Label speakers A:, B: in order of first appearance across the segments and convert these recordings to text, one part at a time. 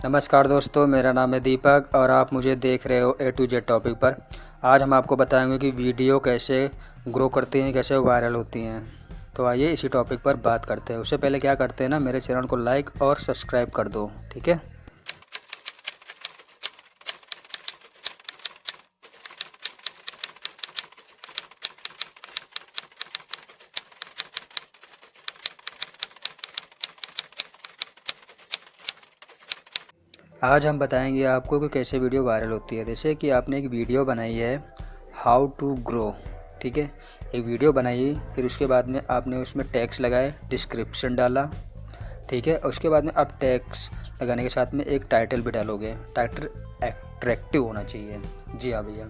A: नमस्कार दोस्तों, मेरा नाम है दीपक और आप मुझे देख रहे हो A to Z टॉपिक पर। आज हम आपको बताएंगे कि वीडियो कैसे ग्रो करती हैं, कैसे वायरल होती हैं। तो आइए इसी टॉपिक पर बात करते हैं। उससे पहले क्या करते हैं ना, मेरे चैनल को लाइक और सब्सक्राइब कर दो, ठीक है। आज हम बताएंगे आपको कि कैसे वीडियो वायरल होती है। जैसे कि आपने एक वीडियो बनाई है हाउ टू ग्रो, ठीक है। एक वीडियो बनाई, फिर उसके बाद में आपने उसमें टैग्स लगाए, डिस्क्रिप्शन डाला, ठीक है। उसके बाद में आप टैग्स लगाने के साथ में एक टाइटल भी डालोगे। टाइटल अट्रैक्टिव होना चाहिए। जी हाँ भैया।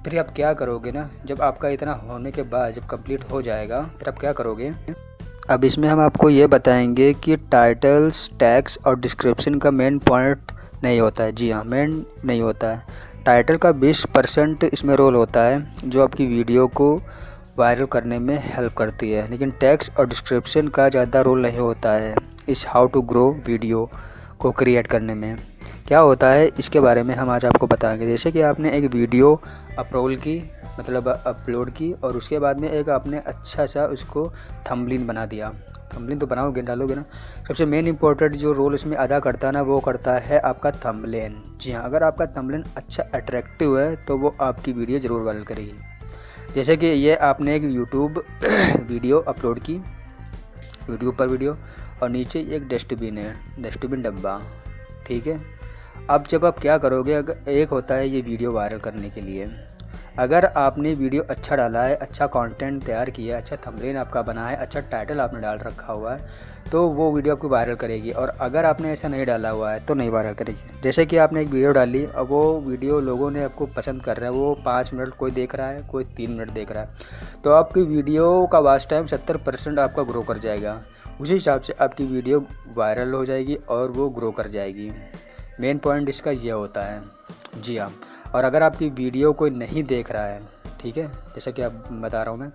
A: फिर आप क्या करोगे ना, जब आपका इतना होने के बाद जब कंप्लीट हो जाएगा, फिर आप क्या करोगे। अब इसमें हम आपको ये बताएंगे कि टाइटल्स, टैग्स और डिस्क्रिप्शन का मेन पॉइंट नहीं होता है। जी हाँ, मेन नहीं होता है। टाइटल का 20% इसमें रोल होता है जो आपकी वीडियो को वायरल करने में हेल्प करती है, लेकिन टैग्स और डिस्क्रिप्शन का ज़्यादा रोल नहीं होता है इस हाउ टू ग्रो वीडियो को क्रिएट करने में। क्या होता है इसके बारे में हम आज आपको बताएंगे। जैसे कि आपने एक वीडियो अपलोड की और उसके बाद में एक आपने अच्छा सा उसको थंबनेल बना दिया। थंबनेल तो बनाओगे, डालोगे ना। सबसे मेन इंपॉर्टेंट जो रोल इसमें अदा करता है ना, वो करता है आपका थंबनेल। जी हाँ, अगर आपका थंबनेल अच्छा अट्रैक्टिव है तो वो आपकी वीडियो ज़रूर वायरल करेगी। जैसे कि ये आपने एक यूट्यूब वीडियो अपलोड की, यूट्यूब पर वीडियो, और नीचे एक डस्टबिन है, डस्टबिन डब्बा, ठीक है। अब जब आप क्या करोगे, अगर एक होता है ये वीडियो वायरल करने के लिए, अगर आपने वीडियो अच्छा डाला है, अच्छा कंटेंट तैयार किया है, अच्छा थंबनेल आपका बना है, अच्छा टाइटल आपने डाल रखा हुआ है, तो वो वीडियो आपको वायरल करेगी। और अगर आपने ऐसा नहीं डाला हुआ है तो नहीं वायरल करेगी। जैसे कि आपने एक वीडियो डाली, अब वो वीडियो लोगों ने आपको पसंद कर रहे हैं, वो 5 मिनट कोई देख रहा है, कोई 3 मिनट देख रहा है, तो आपकी वीडियो का वॉच टाइम 70% आपका ग्रो कर जाएगा। उसी हिसाब से आपकी वीडियो वायरल हो जाएगी और वो ग्रो कर जाएगी। मेन पॉइंट इसका ये होता है। जी हाँ। और अगर आपकी वीडियो कोई नहीं देख रहा है, ठीक है, जैसा कि आप बता रहा हूँ मैं,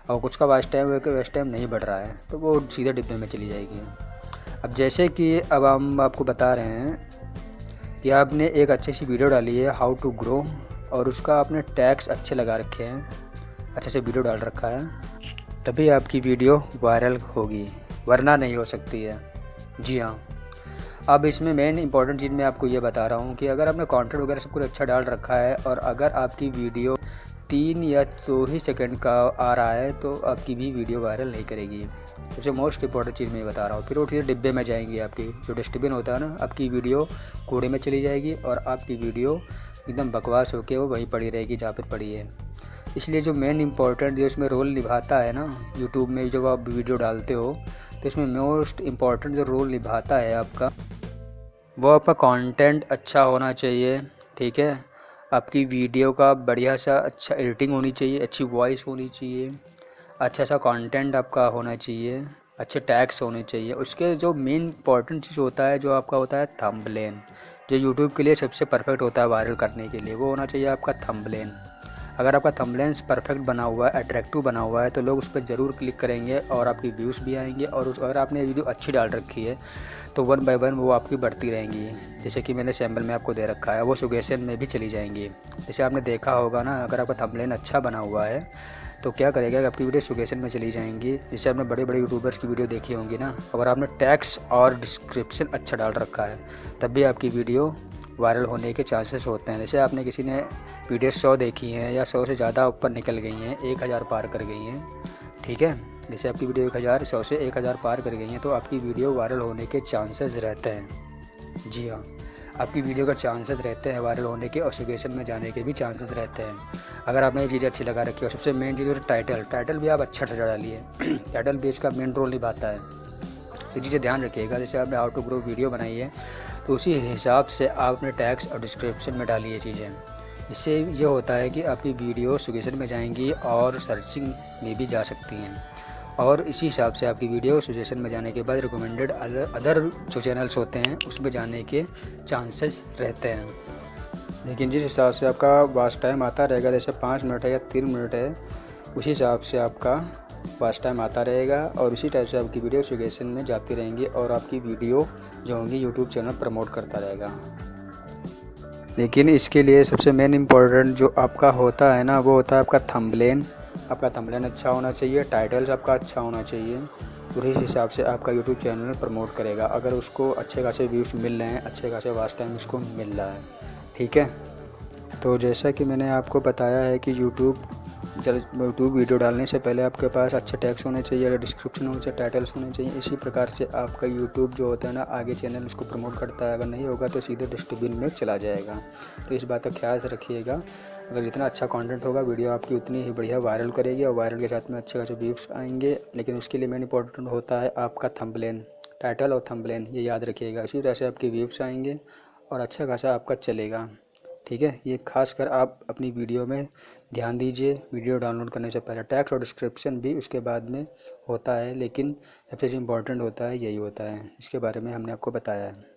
A: और कुछ का वॉच टाइम नहीं बढ़ रहा है, तो वो सीधे डिब्बे में चली जाएगी। अब जैसे कि अब हम आपको बता रहे हैं कि आपने एक अच्छी सी वीडियो डाली है हाउ टू ग्रो, और उसका आपने टैग्स अच्छे लगा रखे हैं, अच्छे से वीडियो डाल रखा है, तभी आपकी वीडियो वायरल होगी, वरना नहीं हो सकती है। जी हाँ। अब इसमें मेन इंपॉर्टेंट चीज़ मैं आपको ये बता रहा हूँ कि अगर आपने कंटेंट वगैरह सब कुछ अच्छा डाल रखा है और अगर आपकी वीडियो 3 या 2 ही सेकंड का आ रहा है, तो आपकी भी वीडियो वायरल नहीं करेगी। सबसे मोस्ट इंपॉर्टेंट चीज़ मैं बता रहा हूँ। फिर वो चीज़ डिब्बे में जाएंगी, आपकी जो डस्टबिन होता है ना, आपकी वीडियो कूड़े में चली जाएगी और आपकी वीडियो एकदम बकवास होकर वो वहीं पड़ी रहेगी जहाँ पर पड़ी है। इसलिए जो मेन इंपॉर्टेंट जो इसमें रोल निभाता है ना, यूट्यूब में जब आप वीडियो डालते हो, तो इसमें मोस्ट इम्पॉर्टेंट जो रोल निभाता है आपका, वो आपका कंटेंट अच्छा होना चाहिए, ठीक है। आपकी वीडियो का बढ़िया सा अच्छा एडिटिंग होनी चाहिए, अच्छी वॉइस होनी चाहिए, अच्छा सा कंटेंट आपका होना चाहिए, अच्छे टैग्स होने चाहिए। उसके जो मेन इंपॉर्टेंट चीज़ होता है, जो आपका होता है थंबनेल, जो यूट्यूब के लिए सबसे परफेक्ट होता है वायरल करने के लिए, वो होना चाहिए आपका थंबनेल। अगर आपका थंबनेल परफेक्ट बना हुआ है, अट्रैक्टिव बना हुआ है, तो लोग उस पर ज़रूर क्लिक करेंगे और आपकी व्यूज़ भी आएंगे। और अगर आपने वीडियो अच्छी डाल रखी है तो 1 बाय 1 वो आपकी बढ़ती रहेंगी। जैसे कि मैंने सैम्पल में आपको दे रखा है, वो सजेशन में भी चली जाएंगी। जैसे आपने देखा होगा ना, अगर आपका थंबनेल अच्छा बना हुआ है तो क्या करेगा कि आपकी वीडियो सजेशन में चली जाएंगी। जैसे आपने बड़े बड़े यूट्यूबर्स की वीडियो देखी होंगी ना, अगर आपने टैग्स और डिस्क्रिप्शन अच्छा डाल रखा है, तब भी आपकी वीडियो वायरल होने के चांसेस होते हैं। जैसे आपने किसी ने वीडियो 100 देखी हैं या 100 से ज़्यादा ऊपर निकल गई हैं, 1000 पार कर गई हैं, ठीक है। जैसे आपकी वीडियो 1000, 100 से 1000 पार कर गई हैं, तो आपकी वीडियो वायरल होने के चांसेस रहते हैं। जी हाँ, आपकी वीडियो का चांसेस रहते हैं वायरल होने के, और सजेशन में जाने के भी चांसेस रहते हैं, अगर आपने ये चीज़ें अच्छी लगा रखी है। और सबसे मेन चीज़ टाइटल भी आप अच्छा डालिए। टाइटल भी इसका मेन रोल निभाता है, तो चीज़ें ध्यान रखिएगा। जैसे आपने हाउ टू ग्रो वीडियो बनाई है, तो उसी हिसाब से आपने टैग्स और डिस्क्रिप्शन में डाली ये चीज़ें। इससे ये होता है कि आपकी वीडियो सजेशन में जाएंगी और सर्चिंग में भी जा सकती हैं, और इसी हिसाब से आपकी वीडियो सजेशन में जाने के बाद रिकमेंडेड अदर जो चैनल्स होते हैं उसमें जाने के चांसेस रहते हैं। लेकिन जिस हिसाब से आपका वॉच टाइम आता रहेगा, जैसे 5 मिनट है या 3 मिनट है, उसी हिसाब से आपका वॉच टाइम आता रहेगा और इसी टाइप से आपकी वीडियो सजेशन में जाती रहेंगी और आपकी वीडियो जो होंगी यूट्यूब चैनल प्रमोट करता रहेगा। लेकिन इसके लिए सबसे मेन इम्पोर्टेंट जो आपका होता है ना, वो होता है आपका थंबनेल। आपका थंबनेल अच्छा होना चाहिए, टाइटल्स आपका अच्छा होना चाहिए, और इस हिसाब से आपका यूट्यूब चैनल प्रमोट करेगा। अगर उसको अच्छे खासे व्यूज़ मिल रहे हैं, अच्छे खासे वॉच टाइम उसको मिल रहा है, ठीक है। तो जैसा कि मैंने आपको बताया है कि यूट्यूब वीडियो डालने से पहले आपके पास अच्छे टैग्स होने चाहिए, डिस्क्रिप्शन होने चाहिए, टाइटल्स होने चाहिए। इसी प्रकार से आपका यूट्यूब जो होता है ना, आगे चैनल उसको प्रमोट करता है। अगर नहीं होगा तो सीधे डस्टबिन में चला जाएगा। तो इस बात का ख्याल रखिएगा। अगर जितना अच्छा कंटेंट होगा, वीडियो आपकी उतनी ही बढ़िया वायरल करेगी, और वायरल के साथ में अच्छे खासे व्यूज़ आएंगे। लेकिन उसके लिए मेन इंपॉर्टेंट होता है आपका थंबनेल, टाइटल और थंबनेल, ये याद रखिएगा। इसी तरह से आपके व्यूज़ आएंगे और अच्छा खासा आपका चलेगा, ठीक है। ये खासकर आप अपनी वीडियो में ध्यान दीजिए। वीडियो डाउनलोड करने से पहले टैक्स और डिस्क्रिप्शन भी उसके बाद में होता है, लेकिन सबसे इम्पोर्टेंट होता है यही होता है। इसके बारे में हमने आपको बताया है।